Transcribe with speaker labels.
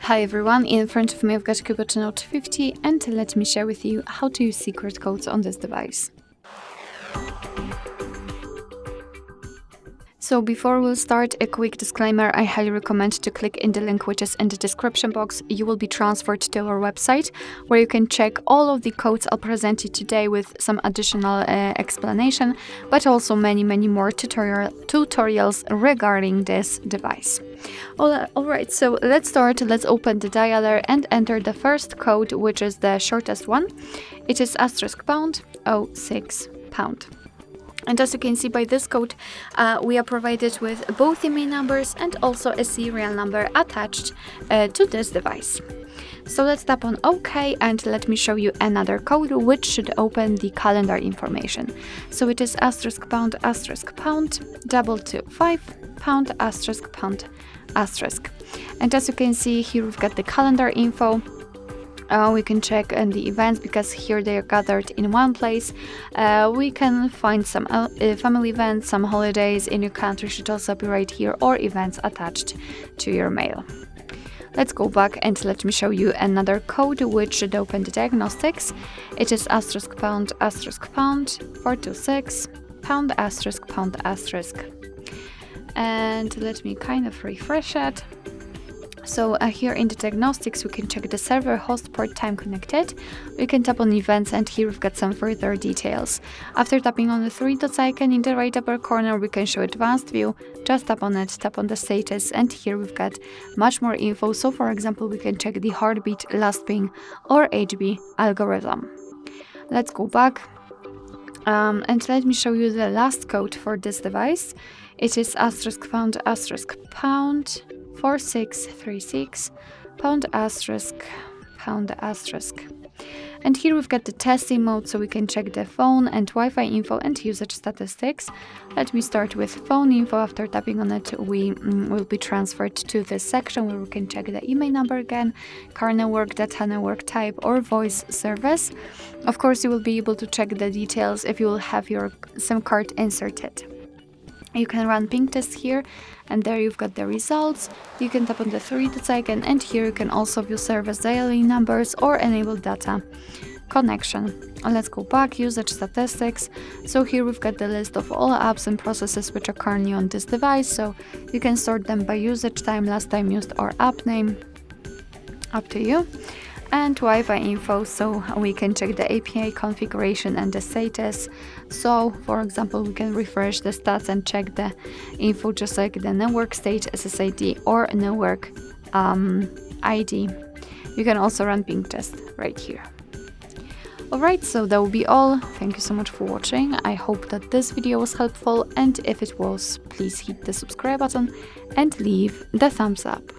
Speaker 1: Hi everyone, in front of me I've got CUBOT Note 50 and let me share with you how to use secret codes on this device. So before we'll start, a quick disclaimer: I highly recommend to click in the link which is in the description box. You will be transferred to our website where you can check all of the codes I'll present you today with some additional explanation, but also many more tutorials regarding this device. Alright, so let's start. Let's open the dialer and enter the first code, which is the shortest one. It is *#06#. And as you can see by this code, we are provided with both email numbers and also a serial number attached to this device. So let's tap on OK and let me show you another code which should open the calendar information. So it is *##, *225, ###. And as you can see here, we've got the calendar info. We can check the events because here they are gathered in one place. We can find some family events, some holidays in your country should also be right here, or events attached to your mail. Let's go back and let me show you another code which should open the diagnostics. It is *##, *426, ###. And let me kind of refresh it. So here in the diagnostics, we can check the server, host, port, time connected. We can tap on events and here we've got some further details. After tapping on the three dots icon in the right upper corner, we can show advanced view. Just tap on it, tap on the status, and here we've got much more info. So for example, we can check the heartbeat, last ping, or HB algorithm. Let's go back and let me show you the last code for this device. It is *##, *4636, #*#. And here we've got the testing mode, so we can check the phone and Wi-Fi info and usage statistics. Let me start with phone info. After tapping on it, we will be transferred to this section where we can check the email number again, car network, data network type, or voice service. Of course, you will be able to check the details if you will have your SIM card inserted. You can run ping test here, and there you've got the results. You can tap on the three dots icon, and here you can also view service dialing numbers or enable data connection. Let's go back, usage statistics. So here we've got the list of all apps and processes which are currently on this device. So you can sort them by usage time, last time used, or app name, up to you. And Wi-Fi info, so we can check the API configuration and the status. So for example, we can refresh the stats and check the info just like the network state, SSID, or network ID. You can also run ping test right here. Alright, so that will be all. Thank you so much for watching. I hope that this video was helpful, and if it was, please hit the subscribe button and leave the thumbs up.